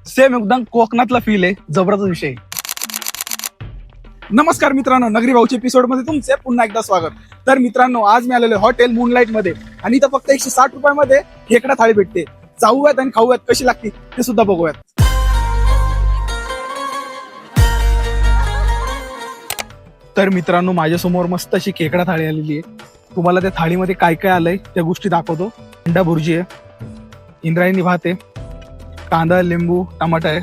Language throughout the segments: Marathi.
सेम एकदम कोकणातला फील आहे. जबरदस्त विषय. नमस्कार मित्रांनो, नगरी भाऊच्या एपिसोड मध्ये तुमचे पुन्हा एकदा स्वागत. तर मित्रांनो, आज मी आलेलो हॉटेल मूनलाईट मध्ये आणि इथं फक्त 160 रुपयामध्ये खेकडा थाळी भेटते. जाऊयात आणि खाऊयात, कशी लागते ते सुद्धा बघूयात. तर मित्रांनो, माझ्यासमोर मस्त अशी खेकडा थाळी आलेली आहे. तुम्हाला त्या थाळीमध्ये काय काय आलंय त्या गोष्टी दाखवतो. अंडा भुर्जी आहे, इंद्रायणी भात आहे, कांदा, लिंबू, टमाटा आहे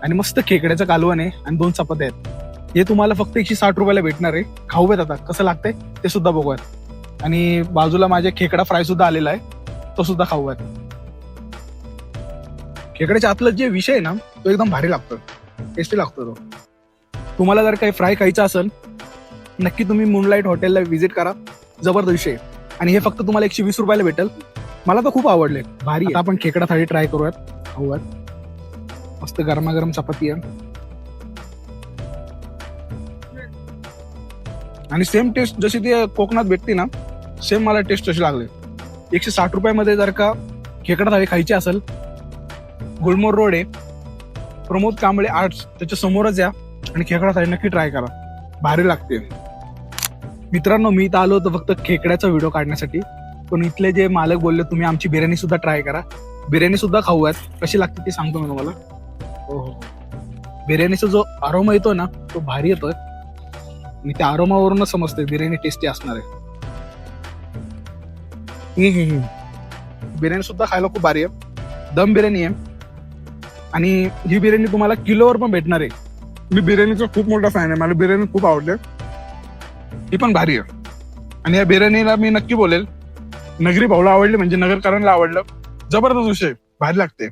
आणि मस्त खेकड्याचं कालवण आहे आणि 2 चपात्या आहेत. हे तुम्हाला फक्त 160 रुपयाला भेटणार आहे. खाऊयात आता, कसं लागतंय ते सुद्धा बघूयात. आणि बाजूला माझ्या खेकडा फ्राय सुद्धा आलेला आहे, तो सुद्धा खाऊयात. खेकड्याच्या आतलं जे विषय आहे ना, तो एकदम भारी लागतो, टेस्टी लागतो तो. तुम्हाला जर काही फ्राय खायचं असेल, नक्की तुम्ही मूनलाईट हॉटेलला व्हिजिट करा. जबरदस्त विषय. आणि हे फक्त तुम्हाला 120 रुपयाला भेटेल. मला तर खूप आवडले, भारी. आता आपण खेकडा थाळी ट्राय करूयात, खाऊयात. मस्त गरमागरम चपाती आहे आणि सेम टेस्ट जशी ती कोकणात भेटते ना, सेम मला टेस्ट तशी लागली. 160 रुपयामध्ये जर का खेकडा थाळी खायची असेल, गुलमोहर रोड आहे, प्रमोद कांबळे आर्ट्स त्याच्या समोरच या आणि खेकडा थाळी नक्की ट्राय करा, भारी लागते. मित्रांनो, मी इथं आलो होतो फक्त खेकड्याचा व्हिडिओ काढण्यासाठी, पण इथले जे मालक बोलले तुम्ही आमची बिर्याणी सुद्धा ट्राय करा. बिर्याणी सुद्धा खाऊयात, कशी लागते ते सांगतो मी तुम्हाला. हो, बिर्याणीचा जो अरोमा येतो ना, तो भारी येतोय आणि त्या अरोमावरूनच समजते बिर्याणी टेस्टी असणार आहे. बिर्याणी सुद्धा खायला खूप भारी आहे. दम बिर्याणी आहे आणि ही बिर्याणी तुम्हाला किलोवर पण भेटणार आहे. मी बिर्याणीचा खूप मोठा फॅन आहे, मला बिर्याणी खूप आवडते. ही पण भारी आहे आणि या बिर्याणीला मी नक्की बोलेल, नगरी भाऊला आवडली म्हणजे नगरकरांना आवडलं. जबरदस्त विषय, भारी लागते.